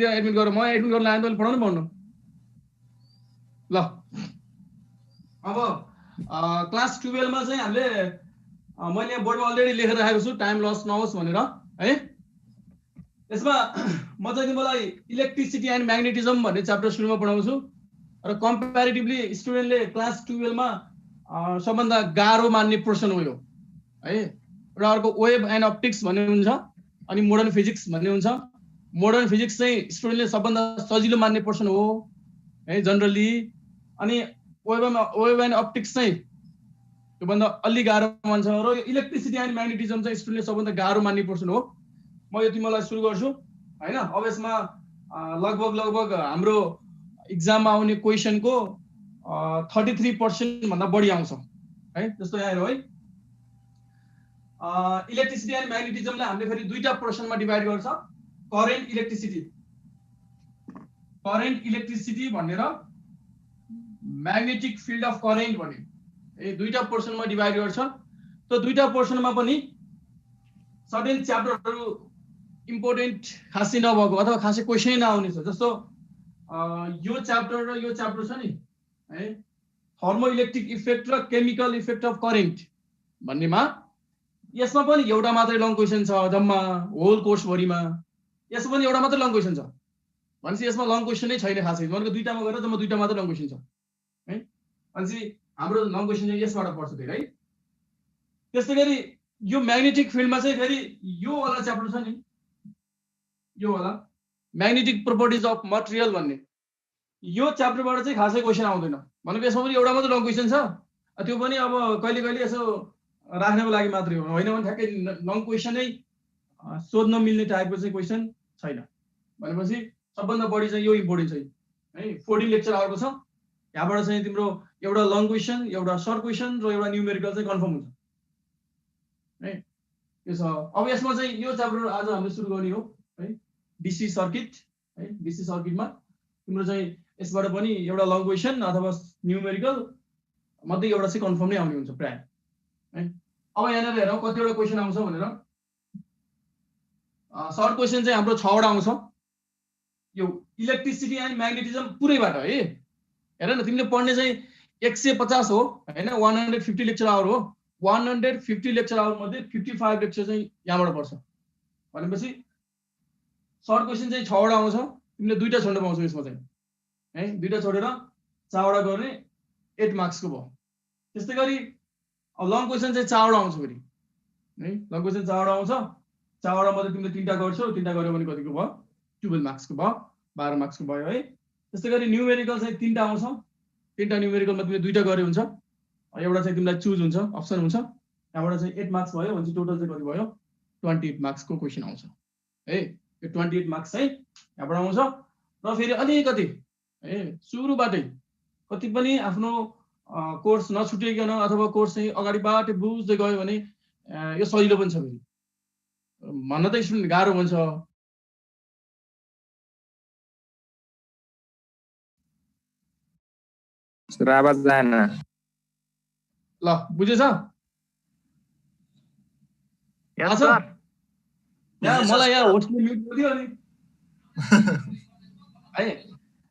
Admit गरेर म admit गर्न लाग्यो तैँले पढाउनु पढ्नु ल। अब क्लास 12 मा चाहिँ हामीले मैले यहाँ बोर्डमा अलरेडी लेखेर राखेको छु टाइम लस नहोस् भनेर है। यसमा म चाहिँ तिमीलाई इलेक्ट्रिसिटी एन्ड म्याग्नेटिजम भन्ने च्याप्टर सुरुमा पढाउँछु र कम्प्यारेटिभली स्टुडेन्टले क्लास 12 मा सबभन्दा गाह्रो मान्ने पोर्सन हो यो है। एउटा अर्को वेभ एन्ड अप्टिक्स भन्ने हुन्छ अनि मोडर्न फिजिक्स भन्ने हुन्छ। मोडर्न फिजिक्स चाहिँ स्टुडेन्टले सबभन्दा सजिलो मान्ने पोर्सन हो है जनरली। अनि वेभ एन्ड अप्टिक्स चाहिँ त्योभन्दा अलि गाह्रो मान्छ र इलेक्ट्रिसिटी एन्ड म्याग्नेटिजम चाहिँ स्टुडेन्टले सबभन्दा गाह्रो मान्ने पोर्सन हो। म यो तिमीलाई सुरु गर्छु हैन। अब यसमा लगभग हाम्रो इक्जाममा आउने क्वेसनको 33% भन्दा बढी आउँछ है। जस्तो यहाँ हेरौँ है, इलेक्ट्रिसिटी एन्ड म्याग्नेटिजमलाई हामीले फेरि दुईटा पोर्सनमा डिभाइड गर्छ, करेन्ट इलेक्ट्रिसिटी भनेर म्याग्नेटिक फिल्ड अफ करेन्ट भन्ने ए दुईटा पोर्सनमा डिभाइड गर्छ। त्यो दुईटा पोर्सनमा पनि सर्टेन च्याप्टरहरू इम्पोर्टेन्ट खासै नभएको अथवा खासै क्वेसनै नआउने छ। जस्तो यो च्याप्टर र यो च्याप्टर छ नि है, थर्मो इलेक्ट्रिक इफेक्ट र केमिकल इफेक्ट अफ करेन्ट भन्नेमा यसमा पनि एउटा मात्रै लङ क्वेसन छ जम्मा होल कोर्सभरिमा। यसमा पनि एउटा मात्रै लङ क्वेसन छ भनेपछि यसमा लङ क्वेसन नै छैन खासै। भनेको दुईटामा गएर जम्मा दुईटा मात्रै लङ क्वेसन छ है। भनेपछि हाम्रो लङ क्वेसन चाहिँ यसबाट पर्छ धेरै। त्यस्तै गरी यो म्याग्नेटिक फिल्डमा चाहिँ फेरि यो वाला च्याप्टर छ नि, यो वाला म्याग्नेटिक प्रोपर्टिज अफ मटेरियल भन्ने यो च्याप्टरबाट चाहिँ खासै क्वेसन आउँदैन। भनेको यसमा पनि एउटा मात्रै लङ क्वेसन छ, त्यो पनि अब कहिले कहिले यसो राख्नको लागि मात्रै हो, होइन भने ठ्याक्कै लङ क्वेसनै सोध्न मिल्ने टाइपको चाहिँ क्वेसन छैन। भनेपछि सबभन्दा बढी चाहिँ यो इम्पोर्टेन्ट छ है। 14 लेक्चर आएको छ, यहाँबाट चाहिँ तिम्रो एउटा लङ क्वेसन, एउटा सर्ट क्वेसन र एउटा न्युमेरिकल चाहिँ कन्फर्म हुन्छ है। यो छ। अब यसमा चाहिँ यो च्याप्टर आज हामीले सुरु गर्ने हो है, डिसी सर्किट है। डिसी सर्किटमा तिम्रो चाहिँ यसबाट पनि एउटा लङ क्वेसन अथवा न्युमेरिकल मध्ये एउटा चाहिँ कन्फर्म नै आउने हुन्छ प्राय है। अब यहाँनिर हेरौँ कतिवटा क्वेसन आउँछ भनेर। सर्ट क्वेसन चाहिँ हाम्रो 6 वटा आउँछ यो इलेक्ट्रिसिटी एन्ड म्याग्नेटिजम पुरैबाट है। हेर न, तिमीले पढ्ने चाहिँ 150 हो हैन, 150 लेक्चर आवर हो। 150 लेक्चर आवर मध्ये 55 लेक्चर चाहिँ यहाँबाट पर्छ। भनेपछि सर्ट क्वेसन चाहिँ 6 वटा आउँछ, तिमीले दुईटा छोड्न पाउँछौ यसमा चाहिँ है। दुईटा छोडेर 4 वटा गर्ने 8 मार्क्सको भयो। त्यस्तै गरी अब लङ क्वेसन चाहिँ 4 वटा आउँछ फेरि है। लङ क्वेसन 4 वटा आउँछ, 4 वटा मध्ये तिमीले 3टा गर्छौ, 3टा गर्यो भने कतिको भयो 12 मार्क्सको भयो, 12 मार्क्सको भयो है। त्यस्तै गरी न्युमेरिकल चाहिँ 3टा आउँछ, 3टा न्युमेरिकलमा तिमीले 2टा गर्यो हुन्छ, एउटा चाहिँ तिमीलाई चुज हुन्छ, अप्सन हुन्छ। यहाँबाट चाहिँ 8 मार्क्स भयो भने टोटल चाहिँ कति भयो 28 मार्क्सको क्वेसन आउँछ है। यो 28 मार्क्स चाहिँ यहाँबाट आउँछ। र फेरि अलिकति है सुरुबाटै कति पनि आफ्नो कोर्स नछुटेकन अथवा कोर्स चाहिँ अगाडिबाट बुझ्दै गयो भने यो सजिलो पनि छ। फेरि भन्न त स्टुडेन्ट गाह्रो हुन्छ। सर आवाज आएन। ल बुझेछ? यस सर। यहाँ मलाई यहाँ होस्टले म्युट गरिदियो अनि है।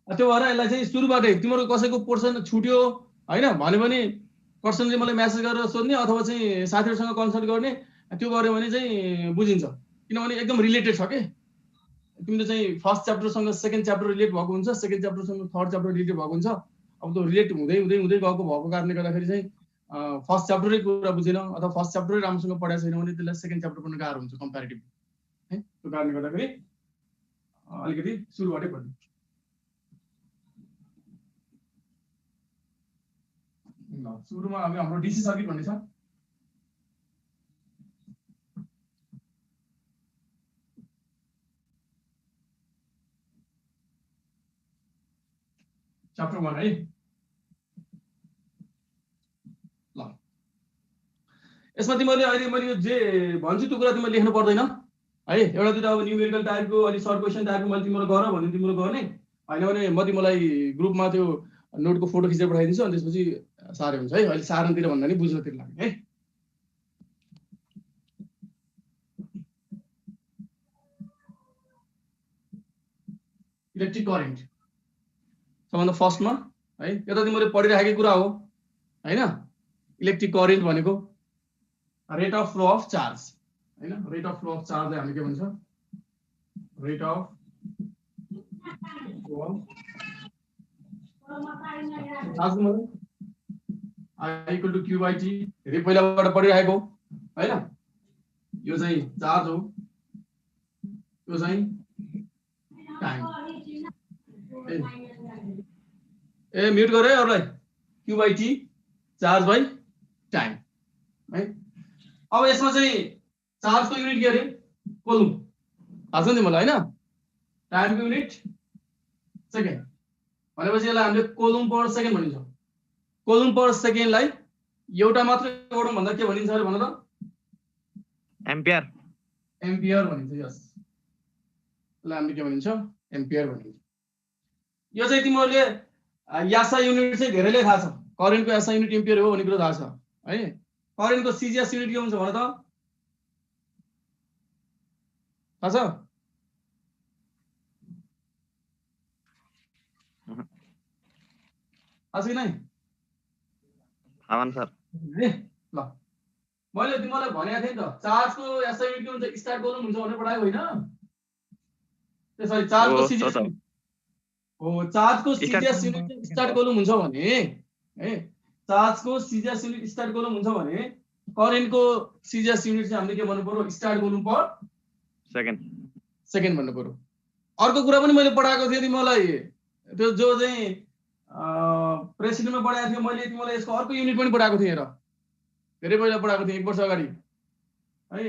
त्यो भएर यसलाई चाहिँ सुरुबाटै तिम्रो कसैको पोर्सन छुट्यो हैन भन्यो भने पर्सनली मलाई मेसेज गरेर सोध्ने अथवा चाहिँ साथीहरुसँग कन्सल्ट गर्ने, त्यो गर्यो भने चाहिँ बुझिन्छ। किनभने एकदम रिलेटेड छ के। तिमीले चाहिँ फर्स्ट च्याप्टरसँग सेकेन्ड च्याप्टर रिलेट भएको हुन्छ, सेकेन्ड च्याप्टरसँग थर्ड च्याप्टर रिलेट भएको हुन्छ। अब त्यो रिलेट हुँदै हुँदै हुँदै गएको भएको कारणले गर्दाखेरि चाहिँ फर्स्ट च्याप्टरै कुरा बुझेन अथवा फर्स्ट च्याप्टरै राम्रोसँग पढाएको छैन भने त्यसलाई सेकेन्ड च्याप्टर पढ्न गाह्रो हुन्छ कम्प्यारेटिभली है। त्यो कारणले गर्दाखेरि अलिकति सुरुबाटै पढ्नु। ल सुरुमा अब हाम्रो डिसी सर्किट भन्ने छ। च्याप्टर 1 है। ल यसमा तिमीले अहिले मैले जे भन्छु त्यो कुरा तिमीले लेख्नु पर्दैन है। एउटा दुईटा अब न्युमेरिकल टाइपको अलि सर्ट क्वेसन टाइपको मैले तिम्रो गर भने तिम्रो गर्ने, हैन भने म तिमीलाई ग्रुपमा त्यो नोटको फोटो खिचेर पठाइदिन्छु अनि त्यसपछि साह्रै हुन्छ है। अहिले सारणतिर भन्दा नि बुझ्नतिर लाग्ने है। इलेक्ट्रिक करेन्ट सबभन्दा फर्स्टमा है, यो त तिमीले पढिराखेकै कुरा हो हैन। इलेक्ट्रिक करेन्ट भनेको rate of flow of charge हैन। रेट अफ फ्लो अफ चार्जलाई हामी के भन्छ, rate of flow of charge I equal to Q by T। धेरै पहिलाबाट पढिरहेको हैन। यो चाहिँ चार्ज हो, यो चाहिँ टाइम। ए म्युट गरे अरूलाई। Q by T charge by time है। अब यसमा चाहिँ चार्जको युनिट के अरे, कोलुम थाहा छ नि मलाई हैन। टाइमको युनिट सेकेन्ड भनेपछि यसलाई हामीले कोलुम पर सेकेन्ड भनिन्छ। कोलुम पर सेकेन्डलाई एउटा मात्र वर्ड भन्दा के भनिन्छ अरे भन त, एम्पियर। एम्पियर भनिन्छ। यस, यसलाई हामीले के भनिन्छ, एम्पियर भनिन्छ। यो चाहिँ तिमीहरूले यासा युनिट चाहिँ धेरैले थाहा छ, करेन्टको यासा युनिट एम्पियर हो भन्ने कुरा थाहा छ है। करेन्टको सिजिएस युनिट के हुन्छ भन त, थाहा छ? थाहा छ कि नै? आमान सर ल मैले तिमीलाई भनेको थिएँ नि त, चार्जको एसआई युनिट के हुन्छ, स्टार्ट कोलुम हुन्छ भनेर पढाएको होइन? सरी, चार्जको सिजिएस युनिट हो। चार्जको सिजिएस युनिट स्टार्ट कोलुम हुन्छ भने है, चार्जको सिजिएस युनिट स्टार्ट कोलुम हुन्छ भने करेन्टको सिजिएस युनिट चाहिँ हामीले के भन्नु पर्यो, स्टार्ट कोलुम पर सेकेन्ड भन्नु पर्यो। अर्को कुरा पनि मैले पढाएको थिएँ तिमीलाई, त्यो जो चाहिँ प्रेसिडेन्टमा पढाएको थियो मैले तिमीलाई, यसको अर्को युनिट पनि पढाएको थिएँ र धेरै पहिला पढाएको थिएँ, 1 वर्ष अगाडि है।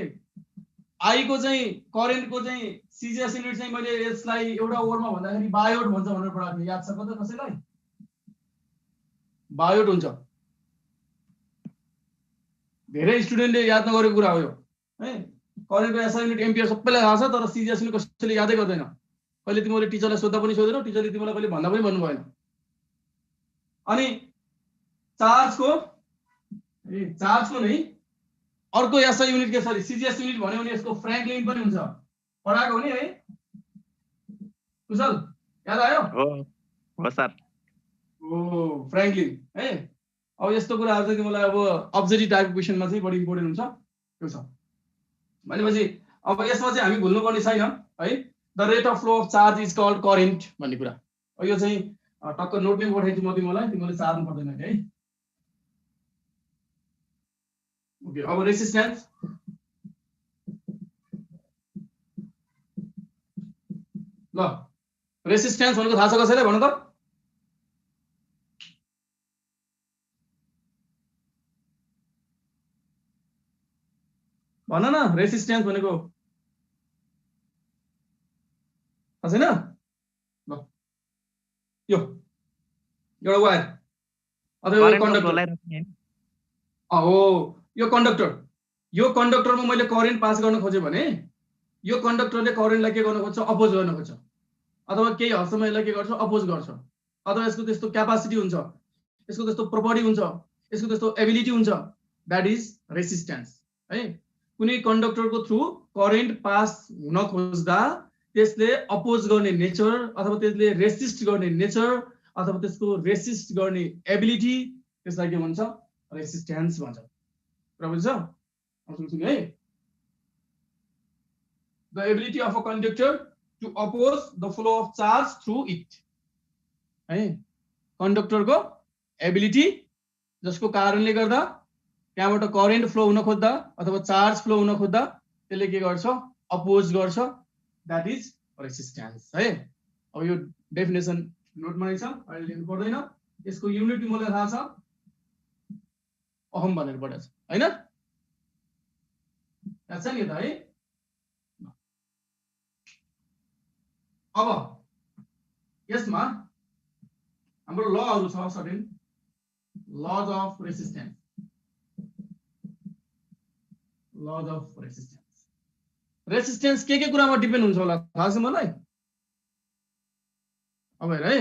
आई को चाहिँ करेन्टको चाहिँ सिजिएस युनिट चाहिँ मैले यसलाई एउटा वर्डमा भन्दाखेरि बायोट भन्छ भनेर पढाएको थिएँ। याद छ कता कसैलाई? बायोट हुन्छ। धेरै स्टुडेन्टले याद नगरेको कुरा हो यो है। करेन्टको एसआई युनिट एम्पियर सबैलाई थाहा छ, तर सिजिएस युनिट कसैले यादै गर्दैन। कहिले तिमीले टिचरलाई सोध्दा पनि सोधेनौ, टिचरले तिमीलाई कहिले भन्दा पनि भन्नु भएन। अनि चार्जको नै अर्को एसआई युनिट के, सरी सिजिएस युनिट भन्यो भने यसको फ्र्याङ्कलिन पनि हुन्छ। पढाएको हो नि है कुशल, याद आयो? हो सर। ओ फ्र्याङ्कलिन है। अब यस्तो कुराहरु चाहिँ तिमीलाई अब अब्जेक्टिभ टाइप क्वेशनमा चाहिँ बढी इम्पोर्टेन्ट हुन्छ। त्यो छ भनेपछि अब यसमा चाहिँ हामी भुल्नु पर्ने छैन है। The rate of flow of charge is called current भन्ने कुरा। यो चाहिँ टक्क नोट नै पठाइदिन्छु म तिमीलाई, तिमीले सार्नु पर्दैन है। ओके, अब रेसिस्टेन्स ल, रेसिस्टेन्स भनेको थाहा छ कसैलाई भन त? भन न, रेसिस्टेन्स भनेको थाहा छैन? ल यो एउटा वायर अथवा कन्डक्टर हो, यो कन्डक्टर, यो कन्डक्टरमा मैले करेन्ट पास गर्न खोजे भने यो कन्डक्टरले करेन्टलाई के गर्न खोज्छ, अपोज गर्न खोज्छ, अथवा केही हदसम्म यसलाई के गर्छ, अपोज गर्छ, अथवा यसको त्यस्तो क्यापासिटी हुन्छ, यसको त्यस्तो प्रोपर्टी हुन्छ, यसको त्यस्तो एबिलिटी हुन्छ, दैट इज रेसिस्टेन्स है। कुनै कन्डक्टरको थ्रु करेन्ट पास हुन खोज्दा त्यसले अपोज गर्ने नेचर अथवा त्यसले रेसिस्ट गर्ने नेचर अथवा त्यसको रेसिस्ट गर्ने एबिलिटी, त्यसलाई के भन्छ, रेसिस्टेन्स भन्छ। बुझ्छ? सुन्नु है, the ability of a conductor to oppose the flow of charge through it है। कन्डक्टरको एबिलिटी जसको कारणले गर्दा त्यहाँबाट करेन्ट फ्लो हुन खोज्दा अथवा चार्ज फ्लो हुन खोज्दा त्यसले के गर्छ, अपोज गर्छ, दैट इज रेसिस्टेन्स है। अब यो डेफिनेसन नोटमा नै छ, अहिले लिनु पर्दैन। यसको युनिट मलाई थाहा छ, ओहम भनेर पढेछ हैन? थाहा छ नि त है। अब यसमा हाम्रो लहरु छ, certain lodge of resistance. Lodge of resistance, resistance के कुरामा डिपेन्ड हुन्छ होला थाहा छ मलाई? अब हेर है,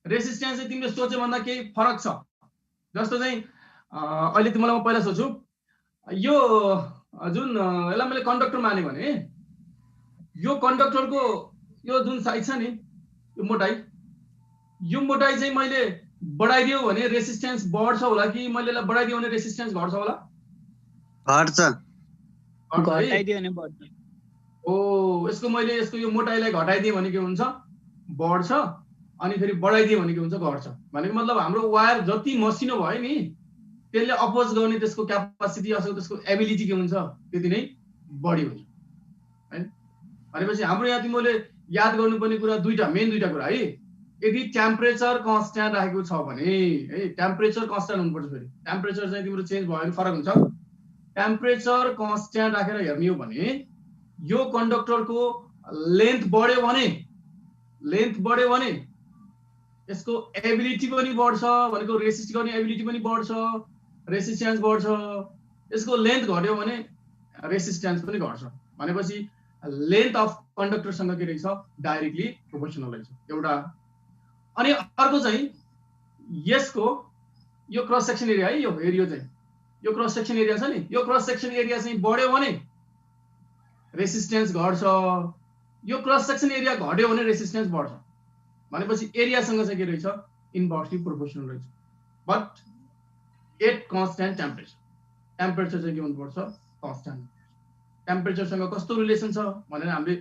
रेसिस्टेन्स चाहिँ तिमीले सोचे भन्दा केही फरक छ। जस्तो चाहिँ अहिले तिमीलाई म पहिला सोध्छु, यो जुन यसलाई मैले कन्डक्टर माने भने यो कन्डक्टरको यो जुन साइड छ नि, यो मोटाइ चाहिँ मैले बढाइदियो भने रेसिस्टेन्स बढ्छ होला कि मैले यसलाई बढाइदियो भने रेसिस्टेन्स घट्छ होला? घट्छ। घटाइदियो भने बढ्छ। ओ यसको मैले यसको यो मोटाइलाई घटाइदिए भने के हुन्छ? बढ्छ। अनि फेरि बढाइदिए भने के हुन्छ? घट्छ। भनेको मतलब हाम्रो वायर जति मसिनो भयो नि त्यसले अपोज गर्ने त्यसको क्यापासिटी अथवा त्यसको एबिलिटी के हुन्छ? त्यति नै बढी हुन्छ हैन? भनेपछि हाम्रो यहाँ तिमीले याद गर्नुपर्ने कुरा मेन दुईटा कुरा है। यदि टेम्परेचर कन्स्ट्यान्ट राखेको छ भने है, टेम्परेचर कन्स्ट्यान्ट हुनुपर्छ। फेरि टेम्परेचर चाहिँ तिम्रो चेन्ज भयो भने फरक हुन्छ। टेम्परेचर कन्स्ट्यान्ट राखेर हेर्ने हो भने यो कन्डक्टरको लेन्थ बढ्यो भने यसको एबिलिटी पनि बढ्छ, भनेको रेसिस्ट गर्ने एबिलिटी पनि बढ्छ, रेसिस्टेन्स बढ्छ। यसको लेन्थ घट्यो भने रेसिस्टेन्स पनि घट्छ। भनेपछि लेन्थ अफ कन्डक्टरसँग के रहेछ? डाइरेक्टली प्रोपोर्सनल रहेछ एउटा। अनि अर्को चाहिँ यसको यो क्रस सेक्सन एरिया है, यो चाहिँ यो क्रस सेक्सन एरिया छ नि, यो क्रस सेक्सन एरिया चाहिँ बढ्यो भने रेसिस्टेन्स घट्छ, यो क्रस सेक्सन एरिया घट्यो भने रेसिस्टेन्स बढ्छ। भनेपछि एरियासँग चाहिँ के रहेछ? इन्भर्सली प्रोपोर्सनल रहेछ। बट एट कन्स्ट्यान्ट टेम्परेचर चाहिँ के हुनुपर्छ? कन्स्ट्यान्ट। टेम्परेचरसँग कस्तो रिलेसन छ भनेर हामीले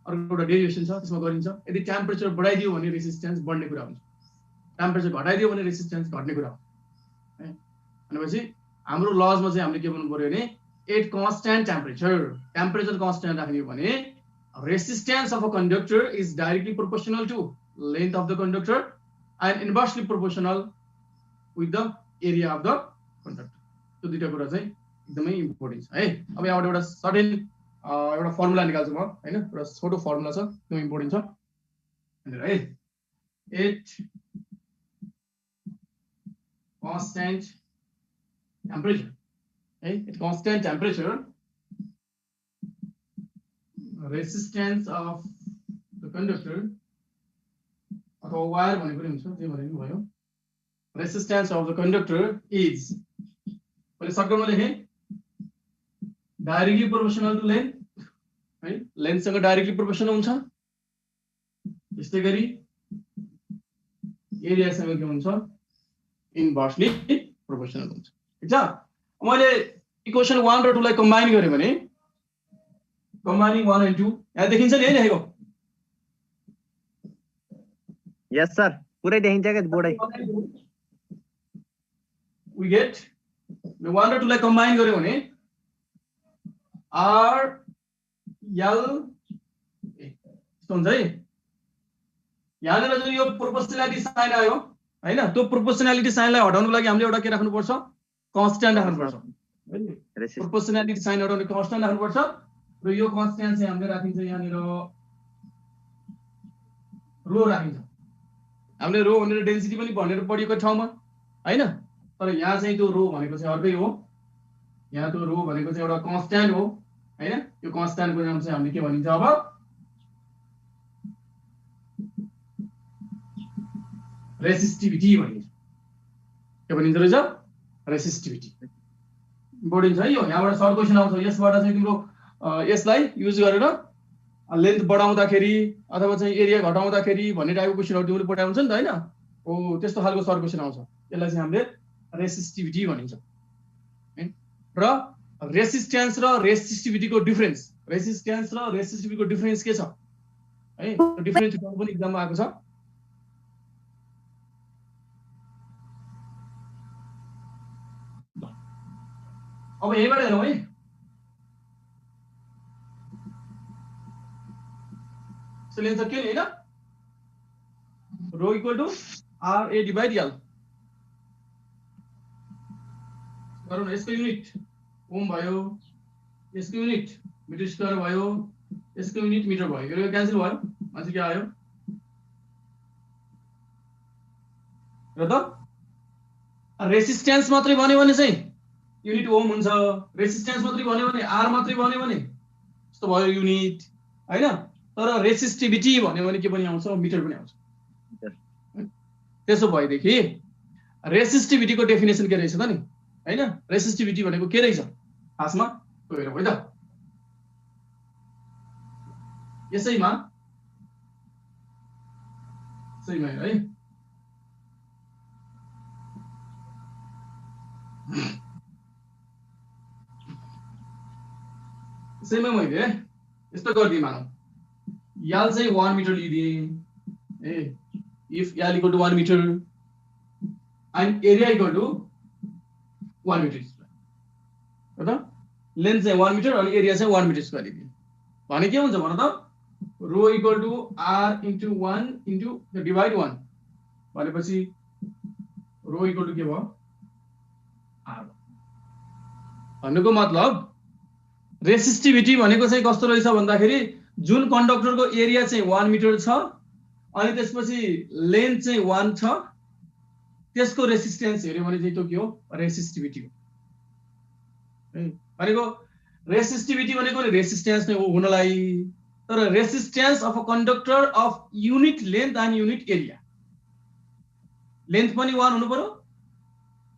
अर्को एउटा डेरिभेसन छ त्यसमा गरिन्छ। यदि टेम्परेचर बढाइदियो भने रेसिस्टेन्स बढ्ने कुरा हुन्छ, टेम्परेचर घटाइदियो भने रेसिस्टेन्स घट्ने कुरा हो है। भनेपछि हाम्रो लजमा चाहिँ हामीले के भन्नु पर्यो भने एट कन्स्ट्यान्ट टेम्परेचर कन्स्ट्यान्ट राख्ने हो भने resistance of a conductor is directly proportional to length of the conductor and inversely proportional with the area of the conductor. त्यो दुईटा कुरा चाहिँ एकदमै इम्पोर्टेन्ट छ है। अब यहाँबाट एउटा सर्टेन एउटा फर्मुला निकाल्छु म हैन, एउटा छोटो फर्मुला छ, त्यो इम्पोर्टेन्ट छ भनेर है। एट कन्स्ट्यान्ट टेम्परेचर है, at constant temperature resistance of the conductor अथवा वायर भने पनि हुन्छ, जे भने पनि भयो। Resistance of the conductor is, मैले सर्कलमा लेखेँ, डाइरेक्टली प्रोपोर्सनल टु लेन्थ है, लेन्थसँग डाइरेक्टली प्रोपोर्सनल हुन्छ। त्यस्तै गरी एरियासँग के हुन्छ? इन्भर्सली प्रोपोर्सनल हुन्छ। ठीक छ। मैले इक्वेसन 1 र 2 लाई कम्बाइन गरेँ भने कम्बाइनिङ 1 एन्ड 2 यहाँ देखिन्छ नि है लेखेको? यस सर, पुरै देखिन्छ के बोर्डै? वी गेट 1 र 2 लाई कम्बाइन गर्यो भने आर एल यस्तो हुन्छ है। यहाँनिर जुन यो प्रोपोर्सनालिटी साइन आयो हैन, त्यो प्रोपोर्सनालिटी साइनलाई हटाउनको लागि हामीले एउटा के राख्नुपर्छ? कन्स्ट्यान्ट राख्नुपर्छ। प्रोपोर्सनालिटी साइन हटाउने कन्स्ट्यान्ट राख्नुपर्छ र यो कन्स्ट्यान्ट चाहिँ हामीले राखिन्छ यहाँनिर रो राखिन्छ। हामीले रो भनेर डेन्सिटी पनि भनेर पढेको ठाउँमा हैन, तर यहाँ चाहिँ त्यो रो भनेको चाहिँ अर्कै हो। यहाँ त्यो रो भनेको चाहिँ एउटा कन्स्ट्यान्ट हो हैन। यो कन्स्ट्यान्टको नाम चाहिँ हामीले के भनिन्छ? अब रेसिस्टिभिटी भनिन्छ। के भनिन्छ रहेछ? रेसिस्टिभिटी। इम्पोर्टेन्ट छ है यो। यहाँबाट सर्ट क्वेसन आउँछ, यसबाट चाहिँ तिम्रो यसलाई युज गरेर लेन्थ बढाउँदाखेरि अथवा चाहिँ एरिया घटाउँदाखेरि भन्ने टाइपको क्वेसनहरु तिमीले पढाइ हुन्छ नि त हैन? हो त्यस्तो खालको सर्ट क्वेसन आउँछ। यसलाई चाहिँ हामीले रेसिस्टिभिटी भनिन्छ। र रेसिस्टेन्स र रेसिस्टिभिटीको डिफरेन्स, रेसिस्टेन्स र रेसिस्टिभिटीको डिफरेन्स के छ है? त्यो डिफरेन्स पनि एक्जाममा आएको छ। अब यहीबाट हेरौँ है। लेन सक्यो नि हैन? Rho equal to R A divide L. गरौँ न, यसको युनिट ओम भयो, यसको युनिट मिटर स्क्वायर भयो, यसको युनिट मिटर भयो। यो क्यान्सल भयो, मान्छे के आयो? र त रेसिस्टेन्स मात्रै भन्यो भने चाहिँ युनिट ओम हुन्छ, रेसिस्टेन्स मात्रै भन्यो भने आर मात्रै भन्यो भने यस्तो भयो युनिट हैन। तर रेसिस्टिभिटी भन्यो भने के पनि आउँछ? मिटर पनि आउँछ। त्यसो भएदेखि रेसिस्टिभिटीको डेफिनेसन के रहेछ त नि हैन? रेसिस्टिभिटी भनेको के रहेछ खासमा? त्यो हेरौँ है त। यसैमा सही भयो है। यसैमा मैले यस्तो गरिदिएँ मानौ याल चाहिँ 1 मिटर लिदिएँ ए if L equal to 1 metre and area equal to 1 metre square हो त लेन्थ चाहिँ 1 मिटर अनि एरिया चाहिँ 1 मिटर स्क्वायर लिदिएँ भने के हुन्छ भन त rho equal to r into 1 into divide 1 भनेपछि रो इक्वल टु के भयो r भन्नुको मतलब रेसिस्टिभिटी भनेको चाहिँ कस्तो रहेछ भन्दाखेरि जुन कन्डक्टरको एरिया चाहिँ 1 मिटर छ अनि त्यसपछि लेन्थ चाहिँ 1 छ त्यसको रेसिस्टेन्स हेर्यो भने चाहिँ त्यो के हो रेसिस्टिभिटी हो भनेको रेसिस्टिभिटी भनेको नि रेसिस्टेन्स नै हो हुनलाई तर resistance of a conductor of unit length and unit area length पनि 1 हुनु पर्यो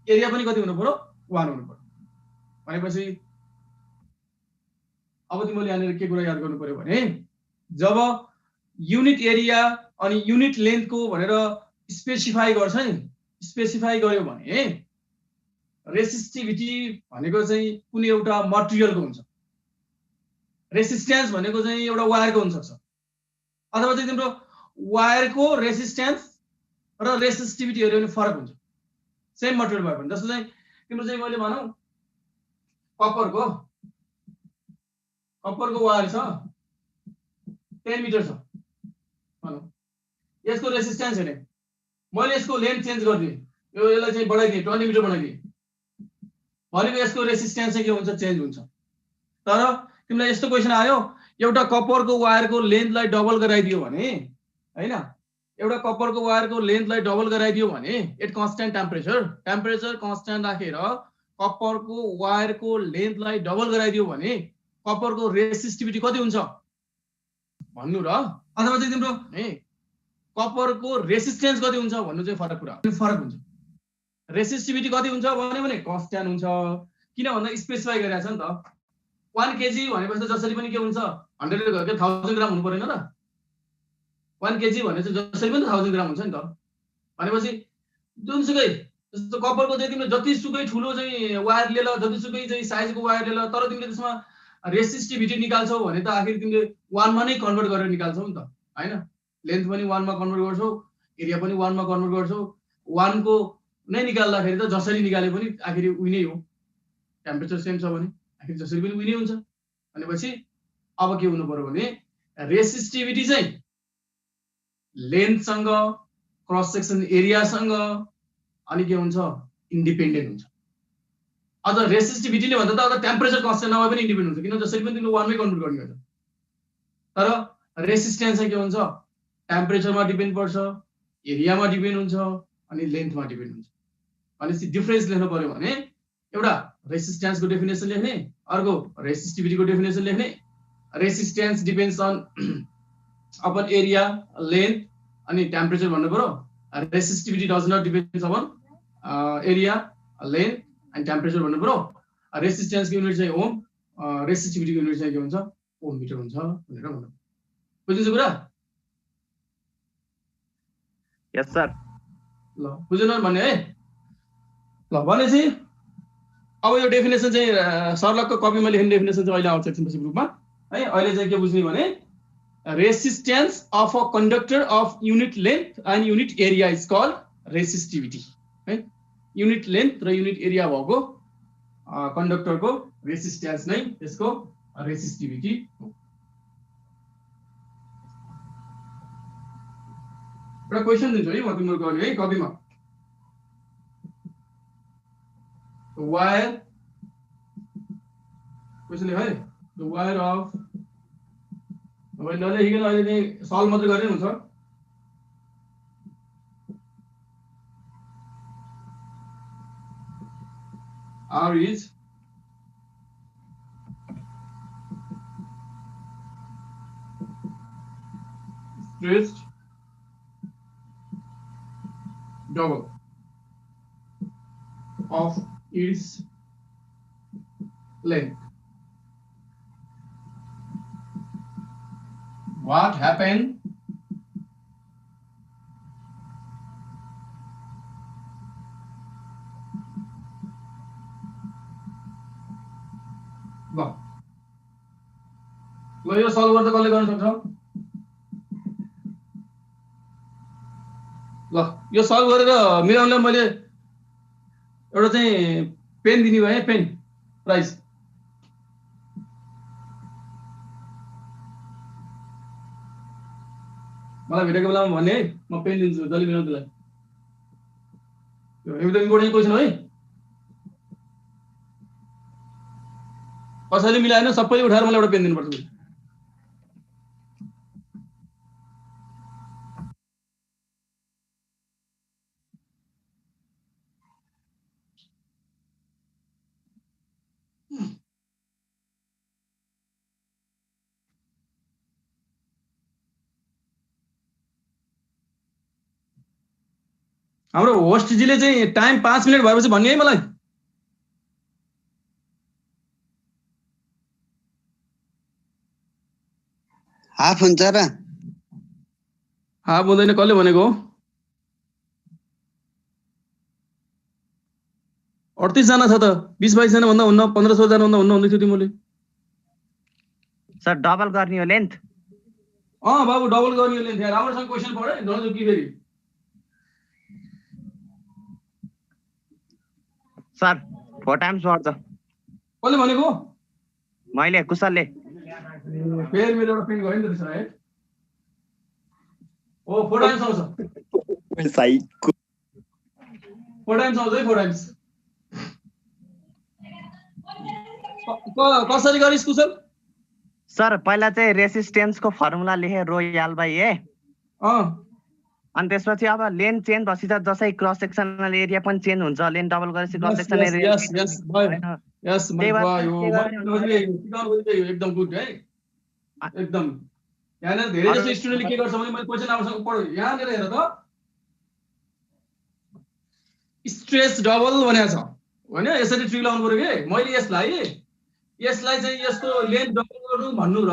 एरिया पनि कति हुनु पर्यो 1 हुनु पर्यो भनेपछि अब तिमीले यहाँनिर के कुरा याद गर्नु पर्यो भने जब युनिट एरिया अनि युनिट लेन्थको भनेर स्पेसिफाई गर्छ नि स्पेसिफाई गर्यो भने रेसिस्टिभिटी भनेको चाहिँ कुनै एउटा मटेरियलको हुन्छ रेसिस्टेन्स भनेको चाहिँ एउटा वायरको हुन सक्छ अथवा चाहिँ तिम्रो वायरको रेसिस्टेन्स र रेसिस्टिभिटी हेर्यो भने फरक हुन्छ सेम मटेरियल भए पनि जस्तो चाहिँ तिम्रो चाहिँ मैले भनौँ कपरको वायर छ 10 मिटर छ भनौँ यसको रेसिस्टेन्स हेर्ने मैले यसको लेन्थ चेन्ज गरिदिएँ यसलाई चाहिँ बढाइदिएँ 20 मिटर बनाइदिएँ भनेको यसको रेसिस्टेन्स चाहिँ के हुन्छ चेन्ज हुन्छ तर तिमीलाई यस्तो क्वेसन आयो एउटा कपरको वायरको लेन्थलाई डबल गराइदियो भने हैन एउटा कपरको वायरको लेन्थलाई डबल गराइदियो भने एट कन्स्ट्यान्ट टेम्परेचर कन्स्ट्यान्ट राखेर कपरको वायरको लेन्थलाई डबल गराइदियो भने कपरको रेसिस्टिभिटी कति हुन्छ भन्नु र अथवा चाहिँ तिम्रो कपरको रेसिस्टेन्स कति हुन्छ भन्नु चाहिँ फरक हुन्छ रेसिस्टिभिटी कति हुन्छ भने कन्स्ट्यान्ट हुन्छ किन भन्दा स्पेसिफाई गरिरहेछ नि त 1 केजी भनेपछि जसरी पनि के हुन्छ 100 के 1000 ग्राम हुनु पर्दैन र 1 केजी भने चाहिँ जसरी पनि 1000 ग्राम हुन्छ नि त भनेपछि जुनसुकै जस्तो कपरको चाहिँ तिमीले जतिसुकै ठुलो चाहिँ वायर ले ल जतिसुकै चाहिँ साइजको वायर ले ल तर तिमीले त्यसमा रेसिस्टिभिटी निकाल्छौ भने त आखिर तिमीले 1 मा नै कन्भर्ट गरेर निकाल्छौ नि त हैन लेन्थ पनि 1 मा कन्भर्ट गर्छौ एरिया पनि 1 मा कन्भर्ट गर्छौ 1 को नै निकाल्दाखेरि त जसरी निकाले पनि आखिर उही नै हो टेम्परेचर सेम छ भने आखिर जसरी पनि उही नै हुन्छ भनेपछि अब के हुनु पर्यो भने रेसिस्टिभिटी चाहिँ लेन्थ सँग क्रस सेक्सन एरिया सँग अनि के हुन्छ इन्डिपेन्डेन्ट हुन्छ अझ रेसिस्टिभिटीले भन्दा त अब टेम्परेचर कन्स्ट्यान्ट नभए पनि इन्डिपेन्डेन्ट हुन्छ किन जसरी पनि तिमीले 1 मै कन्भर्ट गर्ने हुन्छ तर रेसिस्टेन्स चाहिँ के हुन्छ टेम्परेचरमा डिपेन्ड पर्छ एरियामा डिपेन्ड हुन्छ अनि लेन्थमा डिपेन्ड हुन्छ भनेपछि डिफरेन्स लेख्नु पर्यो भने एउटा रेसिस्टेन्सको डेफिनेसन लेख्ने अर्को रेसिस्टिभिटीको डेफिनेसन लेख्ने resistance depends on upon area length अनि टेम्परेचर भन्नु पर्यो resistivity does not depends upon area length and temperature भन्नु पर्यो रेसिस्टेन्सको युनिट चाहिँ ओम रेसिस्टिभिटीको युनिट चाहिँ के हुन्छ ओम मिटर हुन्छ भनेर भन्नु बुझिन्छ कुरा यस सर ल बुझ्नु भन्ने है ल भनेपछि अब यो डेफिनेसन चाहिँ सरलकको कपीमा लेख्ने डेफिनेसन चाहिँ अहिले आउँछ एकछिनपछि ग्रुपमा है अहिले चाहिँ के बुझ्ने भने resistance of a conductor of unit length and unit area is called resistivity है युनिट लेन्थ र युनिट एरिया भएको कन्डक्टरको रेसिस्टेन्स नै त्यसको रेसिस्टिभिटी हो एउटा क्वेसन दिन्छु है म तिम्रो गर्ने है कपीमा wire question है the wire of अब नलेखिकन अहिले चाहिँ सल्भ मात्र गर्ने हुन्छ R is stretched double of its length. What happened ल ल यो सल्भ गर्दा कसले गर्न सक्छ ल यो सल्भ गरेर मिराउनलाई मैले एउटा चाहिँ पेन दिने भए पेन प्राइज मलाई भेटेको बेलामा भन्ने है म पेन दिन्छु जहिले मिराउनलाई यो एकदम इम्पोर्टेन्ट क्वेसन है कसैले मिलाएन सबैले उठाएर मलाई एउटा पेन दिनुपर्छ हाम्रो होस्टजीले चाहिँ टाइम 5 मिनेट भएपछि भन्ने है मलाई हाफ हुन्छ र हाफ हुँदैन कसले भनेको 38 जना छ त 20-22 जना भन्दा हुन्न 1500 जना भन्दा हुन्न भन्दै थियो तिमीले सर डबल गर्ने हो लेन्थ बाबु डबल गर्ने हो लेन्थ यार राम्रोसँग क्वेशन पढे नजो कि फेरि सर 4 टाइम्स बढ्छ कसले भनेको मैले कुशलले फेरि मेरो एउटा प्रिन्ट गयो नि त त्यसो है ओ 4 टाइम्स आउँछ साइको 4 टाइम्स आउँछ है 4 टाइम्स कसरी गरिस् कुशल सर पहिला चाहिँ रेसिस्टेन्सको फर्मुला लेखे रो यल बाइ ए अनि त्यसपछि अब लेन चेन्ज भएपछि त जसै क्रस सेक्सनल एरिया पनि चेन्ज हुन्छ लेन डबल गरेपछि क्रस सेक्सनल एरिया यस एकदम गुड है एकदम यहाँनिर धेरै जस्तो स्टुडेन्टले के गर्छ भने मैले क्वेशन आउँछ पढ्यो यहाँनिर हेर त स्ट्रेस डबल भनेको छ हैन यसरी ट्रिक लाउनु पर्यो के मैले यसलाई चाहिँ यस्तो लेन्थ डबल गर्नु भन्नु र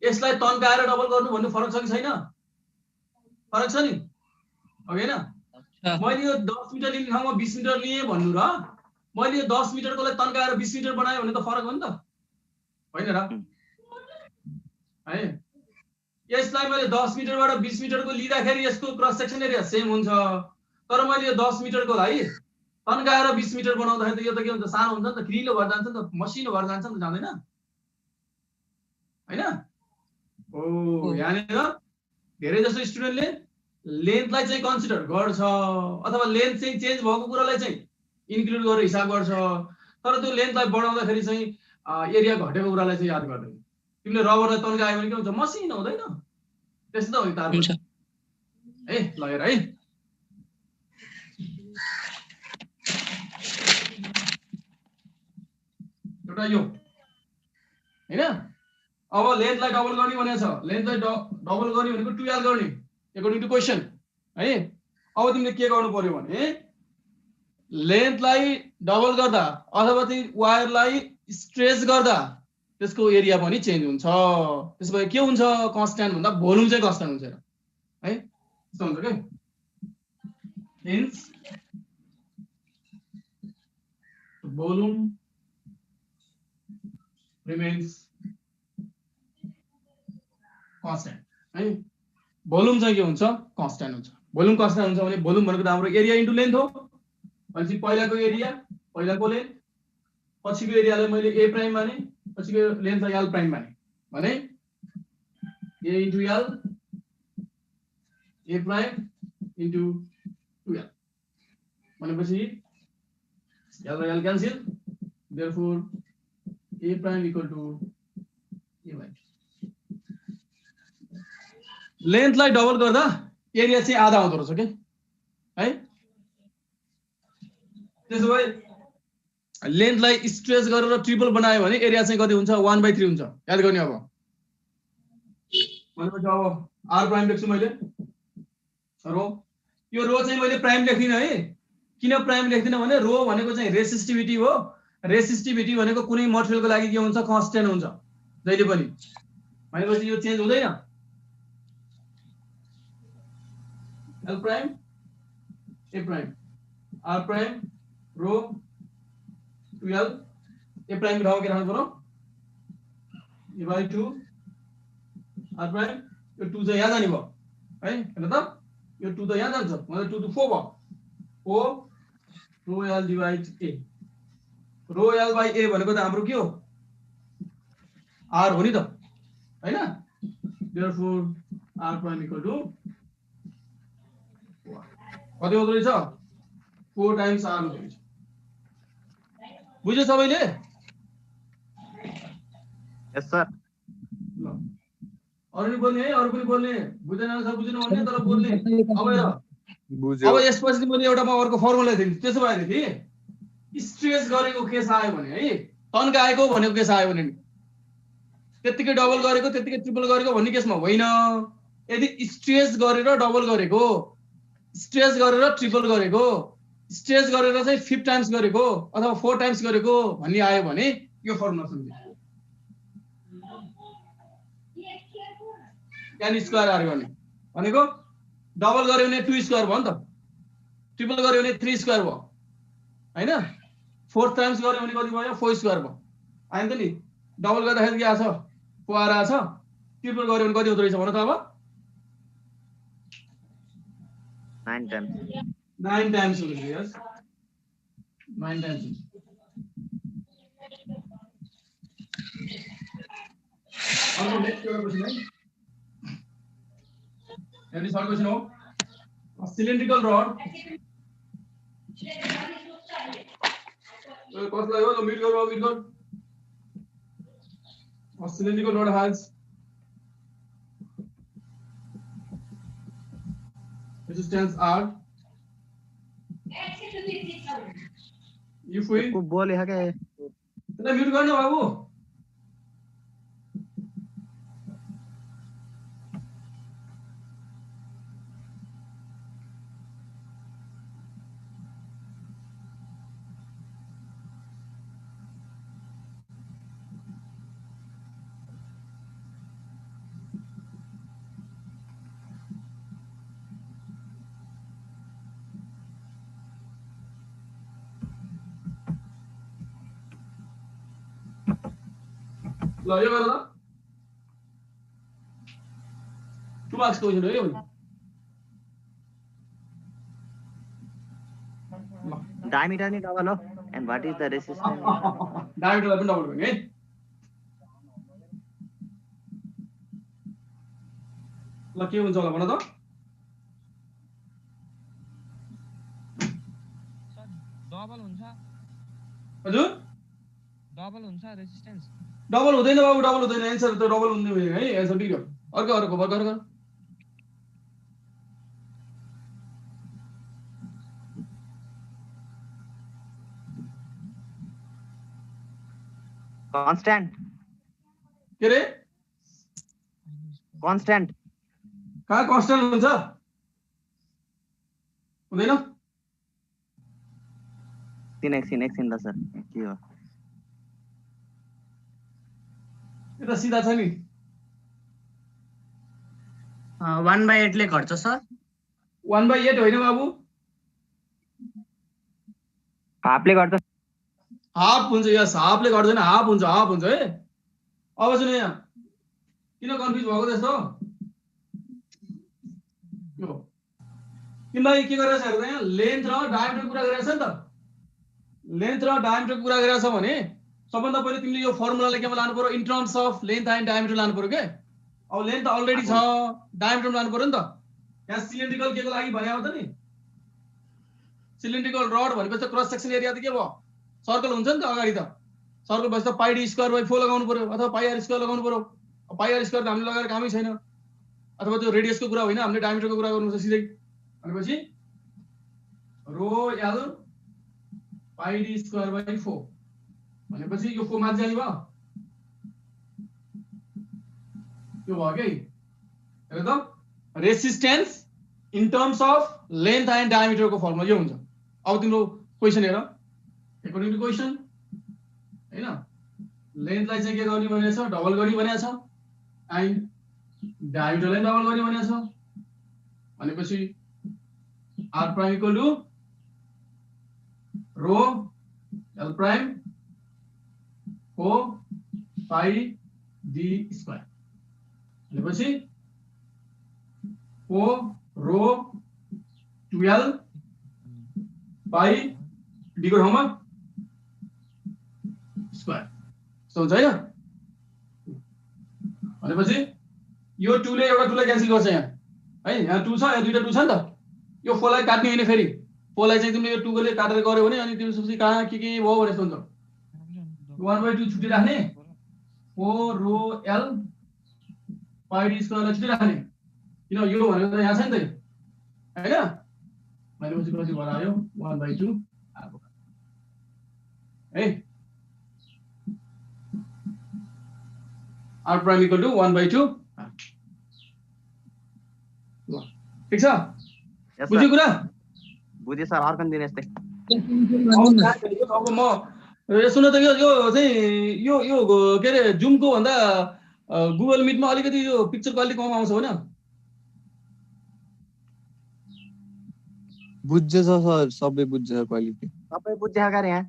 यसलाई तन्काएर डबल गर्नु भन्नु फरक छ कि छैन फरक छ नि हैन मैले यो 10 मिटर लिने ठाउँमा 20 मिटर लिए भन्नु र मैले यो 10 मिटरको लागि तन्काएर 20 मिटर बनायो भने त फरक हो नि त हैन र है यसलाई मैले 10 मिटरबाट 20 मिटरको लिँदाखेरि यसको क्रस सेक्सन एरिया सेम हुन्छ तर मैले यो 10 मिटरको लागि तन्काएर 20 मिटर बनाउँदाखेरि त यो त के हुन्छ सानो हुन्छ नि त क्रिलो भएर जान्छ नि त मसिनो भएर जान्छ नि त जाँदैन हैन ओ यहाँनिर धेरै जसो स्टुडेन्टले लेन्थलाई चाहिँ कन्सिडर गर्छ अथवा लेन्थ चाहिँ चेन्ज भएको कुरालाई चाहिँ इन्क्लुड गरेर हिसाब गर्छ तर त्यो लेन्थलाई बढाउँदाखेरि चाहिँ एरिया घटेको कुरालाई चाहिँ याद गर्दैन तिमीले रबरलाई तन्कायो भने के हुन्छ मसिनो हुँदैन त्यस्तो त हो नि तार हुन्छ है लगेर है एउटा यो हैन अब लेन्थलाई डबल गर्ने भनेको छ लेन्थलाई डबल गर्ने भनेको 12 गर्ने अकॉर्डिङ टु क्वेशन है अब तिमीले के गर्नु पर्यो भने लेन्थलाई डबल गर्दा अथवा चाहिँ वायरलाई स्ट्रेच गर्दा त्यसको एरिया पनि चेन्ज हुन्छ त्यसपछि के हुन्छ कन्स्ट्यान्ट भन्दा भोल्युम चाहिँ कन्स्ट्यान्ट हुन्छ है त्यस्तो हुन्छ के हिन्स भोल्युम remains constant है भोल्युम चाहिँ के हुन्छ कन्स्ट्यान्ट हुन्छ भोल्युम कन्स्ट्यान्ट हुन्छ भने भोल्युम भनेको त हाम्रो एरिया इन्टु लेन्थ हो भनेपछि पहिलाको एरिया पहिलाको लेन्थ पछिको एरियालाई मैले ए प्राइम माने पछिको लेन्थलाई एल प्राइम माने भने A into L A prime into 2l भनेपछि एल र L cancel therefore A prime equal to A y. Length लाई डबल गर्दा एरिया चाहिँ आधा आउँदो रहेछ के है त्यसो भए लेन्थ लाई स्ट्रेच गरेर ट्रिपल बनायो भने एरिया चाहिँ कति हुन्छ 1/3 हुन्छ याद गर्ने अब भनेपछि अब r प्राइम लेख्छु मैले रो यो रो चाहिँ मैले प्राइम लेख्दिन है किन प्राइम लेख्दिन भने रो भनेको चाहिँ रेसिस्टिभिटी हो रेसिस्टिभिटी भनेको कुनै मटेरियलको लागि के हुन्छ कन्स्ट्यान्ट हुन्छ जहिले पनि भनेपछि यो चेन्ज हुँदैन L prime A prime R prime rho 2l A prime ठाउँमा के राख्नु पर्यो डिवाइड 2 r प्राइम यो 2 चाहिँ यहाँ जाने भयो है हेर्नु त यो 2 त यहाँ जान्छ मतलब 2 to 4 भयो 4 rho l divide a rho l by a भनेको त हाम्रो के हो r हो नि त हैन therefore r prime equal to कति हुँदो रहेछ 4 times r हुँदो रहेछ बुझ्यो सबैले यस सर ल अरु नि बोल्ने है अरु पनि बोल्ने बुझेन सब बुझ्नु भन्ने तर बोल्ने अब हेर बुझ्यो अब यसपछि मैले एउटा म अर्को फर्मुला दिन्छु त्यसो भएदेखि स्ट्रेच गरेको केस आयो भने है तन्काएको भनेको केस आयो भने त्यतिकै डबल गरेको त्यतिकै ट्रिपल गरेको भन्ने केसमा होइन यदि स्ट्रेच गरेर डबल गरेको स्ट्रेच गरेर ट्रिपल गरेको स्ट्रेच गरेर चाहिँ 5 टाइम्स गरेको अथवा 4 टाइम्स गरेको भन्ने आयो भने यो फर्मुला सम्झिनु n स्क्वायर आर गर्ने भनेको डबल गर्यो भने 2 स्क्वायर भयो नि त ट्रिपल गर्यो भने 3 स्क्वायर भयो हैन 4 टाइम्स गर्यो भने कति भयो 4 स्क्वायर भयो आइन त नि डबल गर्दाखेरि के आछ 4 आछ ट्रिपल गर्यो भने कति हुँदो रहेछ भन त अब 9 टाइम्स 9 टाइम्स हुँदो रहेछ यस 9 टाइम्स अर्को नेक्स्ट एउटा क्वेशन है Any third question हो a cylindrical rod कसलाई हो मिट गर्नु a cylindrical rod has resistance R if we को बोले है के त्यसलाई म्युट गर्नु बाबु ल यो गर ल 2 मार्क्स क्वेशन हो यो डायमीटर नि डबल हो and what is the resistance डायमीटरलाई पनि डबल गर्ने है ल के हुन्छ होला भन त सर डबल हुन्छ हजुर डबल हुन्छ रेजिस्टेन्स डबल हुँदैन बाबु डबल हुँदैन एन्सर त डबल हुँदैन है एन्सर बिग्यो अर्को भर्खर कांस्टेंट के रे कांस्टेंट कहाँ कन्स्टेन्ट हुन्छ हुँदैन एकछिन ल सर के हो यो त सिधा छ नि 1/8 ले घट्छ सर 1/8 होइन बाबु हाफले गर्छ हाफ हुन्छ यस हाफले गर्दैन हाफ हुन्छ है अब सुन यहाँ किन कन्फ्युज भएको त्यस्तो यो तिमीलाई के गरिरहेछ हेर्दा यहाँ लेन्थ र डायमिटर कुरा गरिरहेछ नि त लेन्थ र डायमिटर कुरा गरिरहेछ भने सबभन्दा पहिले तिमीले यो फर्मुलालाई केमा लानु पर्यो in terms of length and diameter लानु पर्यो के अब लेन्थ त अलरेडी छ डायमिटर लानु पर्यो नि त यहाँ सिलिन्ड्रिकल के को लागि भने हो त नि सिलिन्ड्रिकल रड भनेपछि त क्रस सेक्सन एरिया त के भयो सर्कल हुन्छ नि त अगाडि त सर्कल भएपछि त पाइ डी स्क्वायर बाइ 4 लगाउनु पर्यो अथवा पाइ आर स्क्वायर लगाउनु पर्यो पाइ आर स्क्वायर त हामीले लगाएर कामै छैन अथवा त्यो रेडियसको कुरा होइन हामीले डायमिटरको कुरा गर्नुपर्छ सिधै भनेपछि रो एल पाइ डी स्क्वायर बाइ 4 भनेपछि यो 4 माथि जाने भयो यो भयो के हेर त resistance in terms of length and डायमिटरको फर्मुला यो हुन्छ अब तिम्रो क्वेशन हेर अकॉर्डिंग टु क्वेशन हैन लेन्थलाई चाहिँ के गर्ने भनेको छ डबल गर्ने भनेको छ एन्ड डायमिटरलाई डबल गर्ने भनेको छ भनेपछि r prime equal to rho l prime 4 pi D square भनेपछि ओ रो 12 बाई डी को ठाउँमा स्क्वायर यस्तो हुन्छ हैन भनेपछि यो 2 ले एउटा 2 लाई क्यान्सल गर्छ यहाँ है यहाँ 2 छ यहाँ दुईटा 2 छ नि त यो 4 लाई काट्ने हैन फेरि 4 लाई चाहिँ तिमीले यो 2 ले काटेर गर्यो भने अनि त्यसपछि कहाँ के भयो भने यस्तो हुन्छ 1/2 छुटी राख्ने ओ रो एल पाइ डी स्क्वायरलाई छुटी राख्ने किन यो भनेको त यहाँ छ नि त हैन भनेपछि कति भएर आयो 1/2 आएको है r prime equal to 1/2 ठीक छ बुझ्यो कुरा बुझे सर अर्को दिन यस्तै अब म सुन त यो चाहिँ यो के रे जुम को भन्दा गुगल मिट मा अलिकति यो पिक्चर क्वालिटी कम आउँछ हैन बुझ्छ सर सबै बुझ्छ क्वालिटी सबै बुझ्छ गरे यहाँ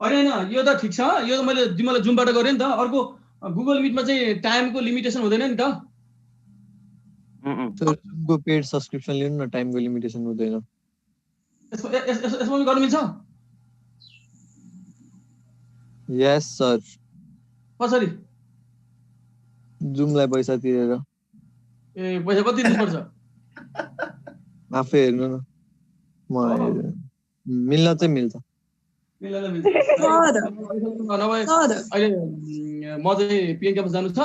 अरे हैन यो त ठीक छ यो मैले जिमलाई जुमबाट गरे नि त अर्को गुगल मिटमा चाहिँ टाइमको लिमिटेसन हुँदैन नि त जुमको पेड सब्स्क्रिप्सन लिनु न टाइमको लिमिटेसन हुँदैन यसमा पनि गर्न मिल्छ यस सर कसरी जुमलाई पैसा तिरेर ए पैसा कति दिनुपर्छ आफै हेर्नु न म मिल्न चाहिँ मिल्छ मिल्दैन मिल्छ नभए अहिले म चाहिँ पिएन क्याम्पस जानु छ